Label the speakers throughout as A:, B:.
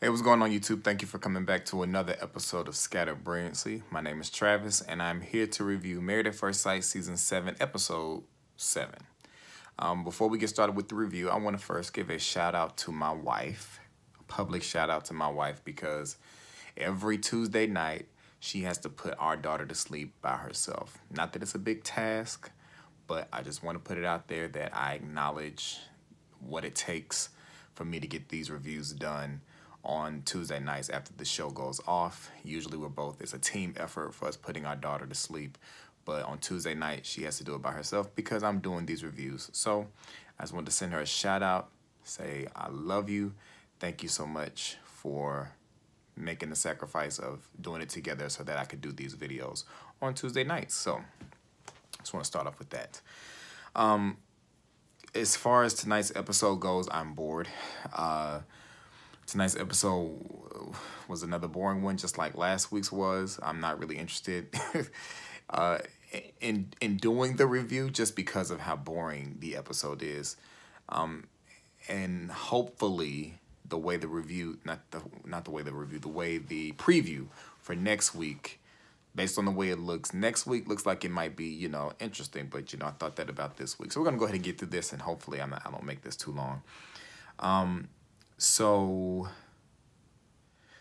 A: Hey, what's going on, YouTube? Thank you for coming back to another episode of Scattered Brilliancy. My name is Travis, and I'm here to review Married at First Sight Season 7, Episode 7. Before we get started with the review, I want to first give a shout out to my wife, a public shout out to my wife, because every Tuesday night, she has to put our daughter to sleep by herself. Not that it's a big task, but I just want to put it out there that I acknowledge what it takes for me to get these reviews done on Tuesday nights after the show goes off. Usually it's a team effort for us putting our daughter to sleep, but on Tuesday night she has to do it by herself because I'm doing these reviews. So I just wanted to send her a shout out, say I love you, thank you so much for making the sacrifice of doing it together so that I could do these videos on Tuesday nights. So I just want to start off with that. As far as tonight's episode goes, I'm bored. Tonight's episode was another boring one, just like last week's was. I'm not really interested in doing the review just because of how boring the episode is. And hopefully the way the review, the way the preview for next week, based on the way it looks, next week looks like it might be, interesting. But, I thought that about this week. So we're going to go ahead and get through this, and hopefully I don't make this too long. So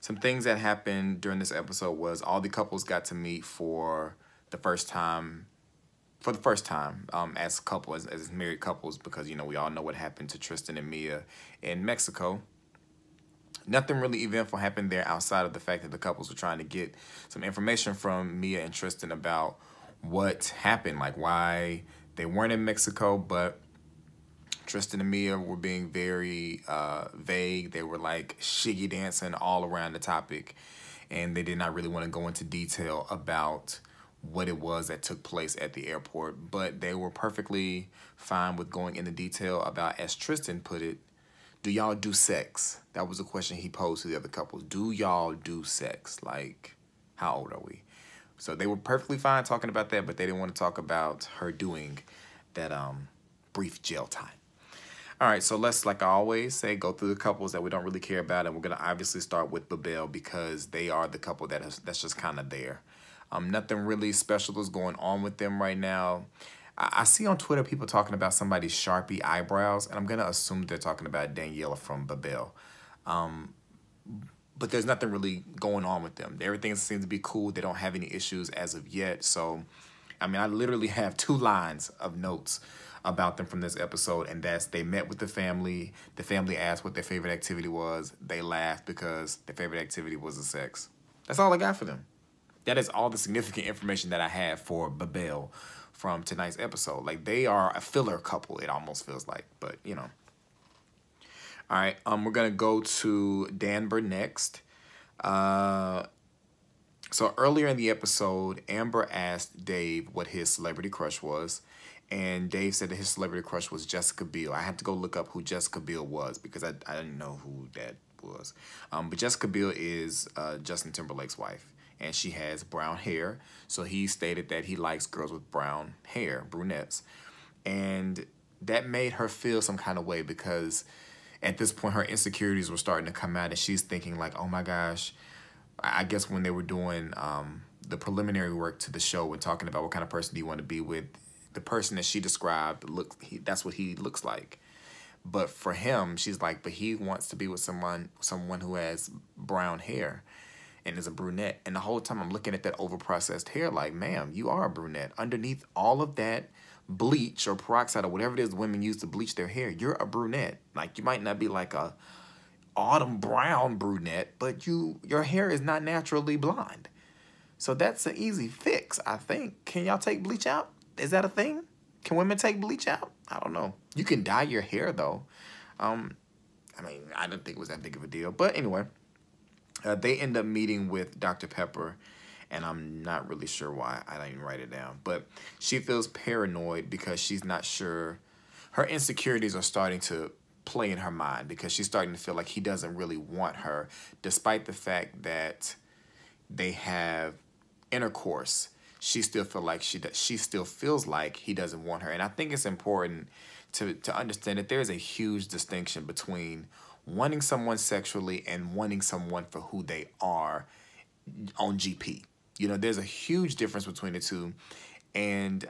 A: some things that happened during this episode was all the couples got to meet for the first time, as couples, as married couples, because, we all know what happened to Tristan and Mia in Mexico. Nothing really eventful happened there outside of the fact that the couples were trying to get some information from Mia and Tristan about what happened, like why they weren't in Mexico, but Tristan and Mia were being very vague. They were like shiggy dancing all around the topic, and they did not really want to go into detail about what it was that took place at the airport, but they were perfectly fine with going into detail about, as Tristan put it, do y'all do sex? That was a question he posed to the other couples. Do y'all do sex? Like, how old are we? So they were perfectly fine talking about that, but they didn't want to talk about her doing that brief jail time. All right, so let's, like I always say, go through the couples that we don't really care about, and we're going to obviously start with Babel because they are the couple that's just kind of there. Nothing really special is going on with them right now. I see on Twitter people talking about somebody's Sharpie eyebrows, and I'm going to assume they're talking about Danielle from Babel. But there's nothing really going on with them. Everything seems to be cool. They don't have any issues as of yet. So, I literally have 2 lines of notes about them from this episode, and that's they met with the family. The family asked what their favorite activity was. They laughed because their favorite activity was the sex. That's all I got for them. That is all the significant information that I have for Babel from tonight's episode. Like, they are a filler couple, it almost feels like, but, All right, we're going to go to Danber next. So earlier in the episode, Amber asked Dave what his celebrity crush was, and Dave said that his celebrity crush was Jessica Biel. I had to go look up who Jessica Biel was because I didn't know who that was. But Jessica Biel is Justin Timberlake's wife, and she has brown hair. So he stated that he likes girls with brown hair, brunettes. And that made her feel some kind of way because at this point her insecurities were starting to come out, and she's thinking like, oh my gosh, I guess when they were doing the preliminary work to the show and talking about what kind of person do you want to be with, the person that she described, that's what he looks like. But for him, she's like, but he wants to be with someone who has brown hair and is a brunette. And the whole time I'm looking at that overprocessed hair like, ma'am, you are a brunette. Underneath all of that bleach or peroxide or whatever it is women use to bleach their hair, you're a brunette. Like, you might not be like a autumn brown brunette, but your hair is not naturally blonde. So that's an easy fix, I think. Can y'all take bleach out? Is that a thing? Can women take bleach out? I don't know. You can dye your hair, though. I didn't think it was that big of a deal. But anyway, they end up meeting with Dr. Pepper, and I'm not really sure why. I didn't even write it down. But she feels paranoid because she's not sure. Her insecurities are starting to play in her mind because she's starting to feel like he doesn't really want her, despite the fact that they have intercourse. She still feels like he doesn't want her. And I think it's important to understand that there is a huge distinction between wanting someone sexually and wanting someone for who they are on GP. You know, there's a huge difference between the two. And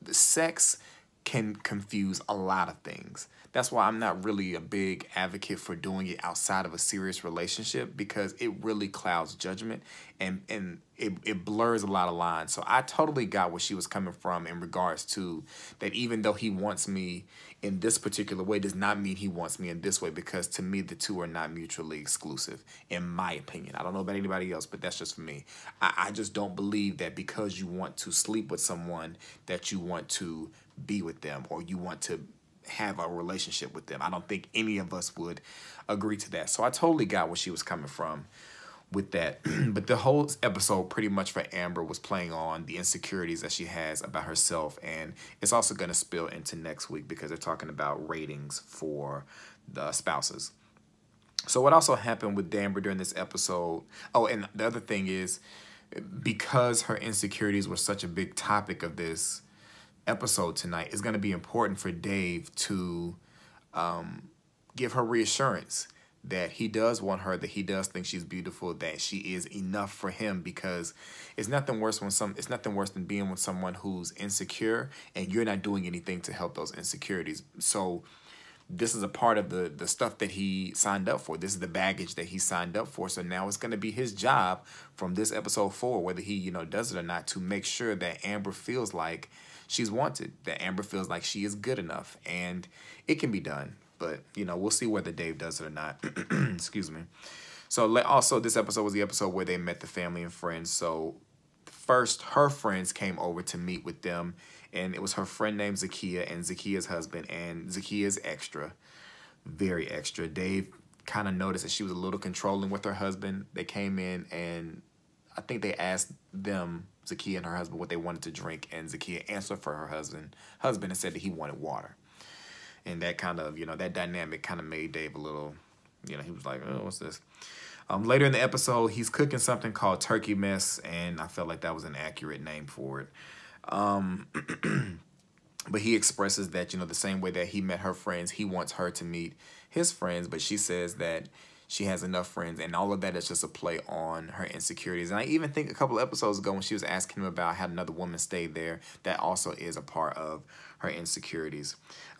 A: the sex can confuse a lot of things. That's why I'm not really a big advocate for doing it outside of a serious relationship, because it really clouds judgment and it blurs a lot of lines. So I totally got where she was coming from in regards to that. Even though he wants me in this particular way does not mean he wants me in this way, because to me the two are not mutually exclusive, in my opinion. I don't know about anybody else, but that's just for me. I just don't believe that because you want to sleep with someone that you want to be with them or you want to have a relationship with them. I don't think any of us would agree to that. So I totally got where she was coming from with that. But the whole episode pretty much for Amber was playing on the insecurities that she has about herself, and it's also going to spill into next week because they're talking about ratings for the spouses. So what also happened with Amber during this episode, oh, and the other thing is, because her insecurities were such a big topic of this episode tonight, it's going to be important for Dave to give her reassurance that he does want her, that he does think she's beautiful, that she is enough for him, because it's nothing worse than being with someone who's insecure and you're not doing anything to help those insecurities. So this is a part of the stuff that he signed up for. This is the baggage that he signed up for. So now it's going to be his job from this episode forward, whether he, does it or not, to make sure that Amber feels like she's wanted, that Amber feels like she is good enough. And it can be done. But, we'll see whether Dave does it or not. Excuse me. So also, this episode was the episode where they met the family and friends. So first, her friends came over to meet with them. And it was her friend named Zakiya and Zakiya's husband. And Zakiya's extra, very extra. Dave kind of noticed that she was a little controlling with her husband. They came in and I think they asked them, Zakiya and her husband, what they wanted to drink. And Zakiya answered for her husband and said that he wanted water. And that kind of, that dynamic kind of made Dave a little, he was like, oh, what's this? Later in the episode, he's cooking something called turkey mess, and I felt like that was an accurate name for it. But he expresses that, the same way that he met her friends, he wants her to meet his friends, but she says that she has enough friends, and all of that is just a play on her insecurities. And I even think a couple of episodes ago when she was asking him about how another woman stayed there, that also is a part of her insecurities.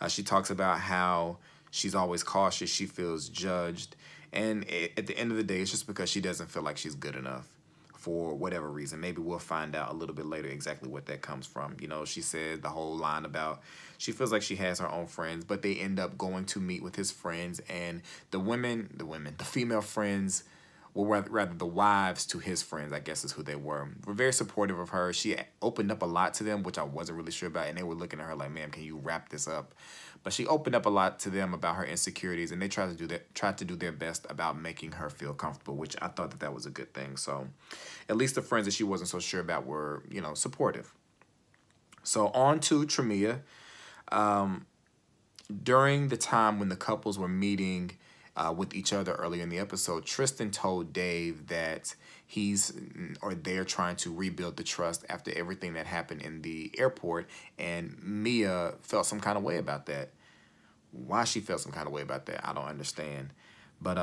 A: She talks about how she's always cautious, she feels judged, and at the end of the day, it's just because she doesn't feel like she's good enough for whatever reason. Maybe we'll find out a little bit later exactly what that comes from. She said the whole line about she feels like she has her own friends, but they end up going to meet with his friends, and the female friends, well, rather the wives to his friends, I guess is who they were very supportive of her. She opened up a lot to them, which I wasn't really sure about, and they were looking at her like, ma'am, can you wrap this up? But she opened up a lot to them about her insecurities, and they tried to do their best about making her feel comfortable, which I thought that was a good thing. So at least the friends that she wasn't so sure about were, supportive. So on to Tremia. During the time when the couples were meeting with each other earlier in the episode, Tristan told Dave that they're trying to rebuild the trust after everything that happened in the airport, and Mia felt some kind of way about that. Why she felt some kind of way about that, I don't understand. But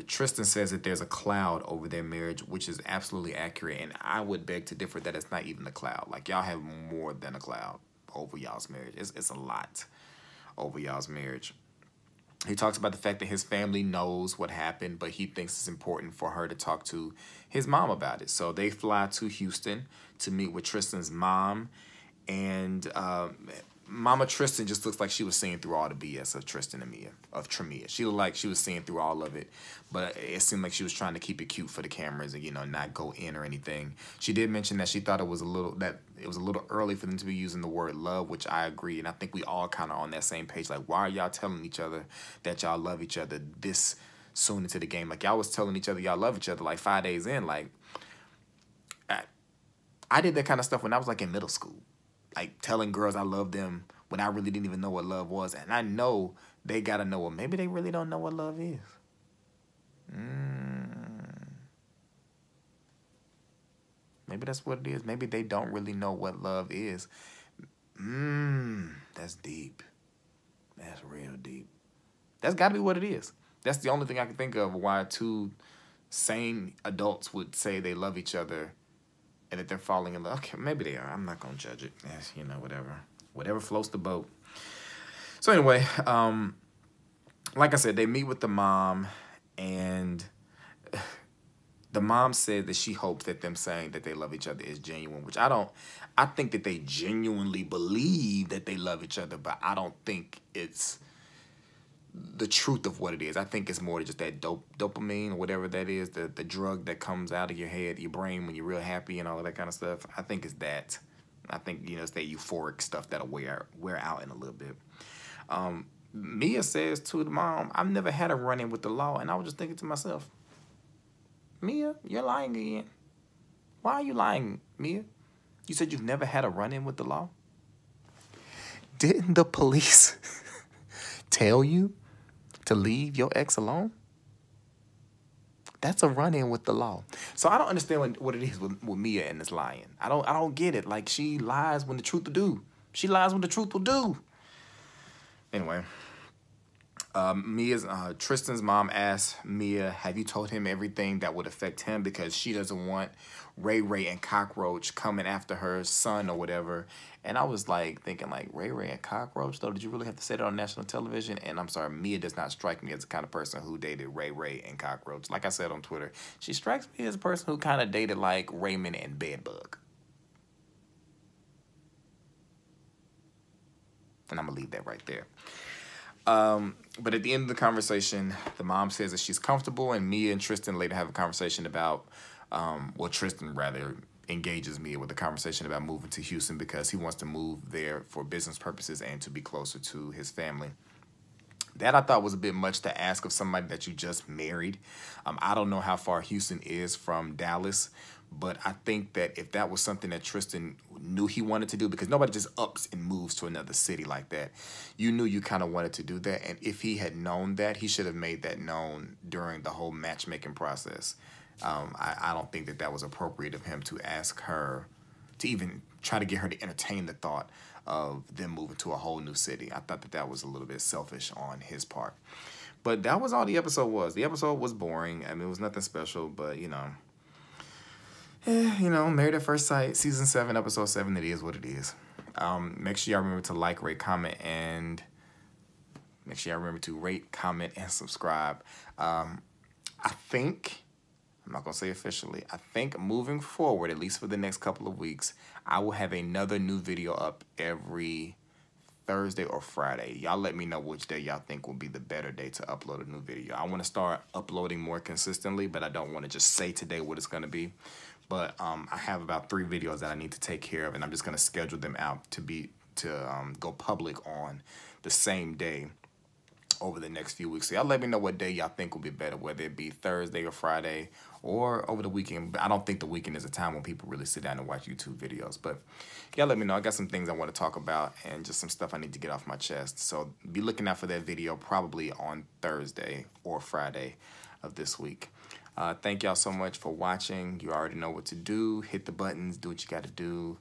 A: Tristan says that there's a cloud over their marriage, which is absolutely accurate, and I would beg to differ that it's not even a cloud. Like, y'all have more than a cloud over y'all's marriage. It's a lot over y'all's marriage. He talks about the fact that his family knows what happened, but he thinks it's important for her to talk to his mom about it. So they fly to Houston to meet with Tristan's mom, and Mama Tristan just looks like she was seeing through all the BS of Tremia. She looked like she was seeing through all of it, but it seemed like she was trying to keep it cute for the cameras and, not go in or anything. She did mention that she thought it was a little early for them to be using the word love, which I agree, and I think we all kind of on that same page. Like, why are y'all telling each other that y'all love each other this soon into the game? Like, y'all was telling each other y'all love each other like 5 days in. Like, I did that kind of stuff when I was like in middle school. Like, telling girls I love them when I really didn't even know what love was. And I know they got to know, well, maybe they really don't know what love is. Maybe that's what it is. Maybe they don't really know what love is. That's deep. That's real deep. That's got to be what it is. That's the only thing I can think of why two sane adults would say they love each other and that they're falling in love. Okay, maybe they are. I'm not going to judge it. Yes, you know, whatever. Whatever floats the boat. So anyway, like I said, they meet with the mom, and the mom said that she hopes that them saying that they love each other is genuine, which I don't. I think that they genuinely believe that they love each other, but I don't think it's the truth of what it is. I think it's more just that dopamine or whatever that is, the drug that comes out of your head, your brain when you're real happy and all of that kind of stuff. I think it's that. I think, you know, it's that euphoric stuff that'll wear out in a little bit. Mia says to the mom, I've never had a run-in with the law. And I was just thinking to myself, Mia, you're lying again. Why are you lying, Mia? You said you've never had a run-in with the law? Didn't the police tell you to leave your ex alone? That's a run-in with the law. So I don't understand what it is with Mia and this lying. I don't get it. Like, she lies when the truth will do. She lies when the truth will do. Anyway, Tristan's mom asked Mia, have you told him everything that would affect him? Because she doesn't want Ray and Cockroach coming after her son or whatever. And I was like thinking, like, Ray and Cockroach, though? Did you really have to say that on national television? And I'm sorry, Mia does not strike me as the kind of person who dated Ray and Cockroach. Like I said on Twitter, she strikes me as a person who kind of dated like Raymond and Bedbug. And I'm going to leave that right there. But at the end of the conversation, the mom says that she's comfortable, and Mia and Tristan later have a conversation about, well, Tristan rather engages Mia with a conversation about moving to Houston because he wants to move there for business purposes and to be closer to his family. That I thought was a bit much to ask of somebody that you just married. I don't know how far Houston is from Dallas, but I think that if that was something that Tristan knew he wanted to do, because nobody just ups and moves to another city like that. You knew you kind of wanted to do that. And if he had known that, he should have made that known during the whole matchmaking process. I don't think that that was appropriate of him to ask her, to even try to get her to entertain the thought of them moving to a whole new city. I thought that that was a little bit selfish on his part. But that was all the episode was. The episode was boring. I mean, it was nothing special, but, you know, Married at First Sight, Season 7, Episode 7, it is what it is. Make sure y'all remember to like, rate, comment, and make sure y'all remember to rate, comment, and subscribe. I think, I'm not going to say officially, I think moving forward, at least for the next couple of weeks, I will have another new video up every Thursday or Friday. Y'all let me know which day y'all think will be the better day to upload a new video. I want to start uploading more consistently, but I don't want to just say today what it's going to be. But I have about 3 videos that I need to take care of, and I'm just going to schedule them out to go public on the same day over the next few weeks. So y'all let me know what day y'all think will be better, whether it be Thursday or Friday or over the weekend. I don't think the weekend is a time when people really sit down and watch YouTube videos. But y'all let me know. I got some things I want to talk about and just some stuff I need to get off my chest. So be looking out for that video probably on Thursday or Friday of this week. Thank y'all so much for watching. You already know what to do. Hit the buttons. Do what you got to do.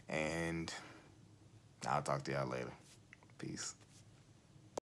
A: And I'll talk to y'all later. Peace.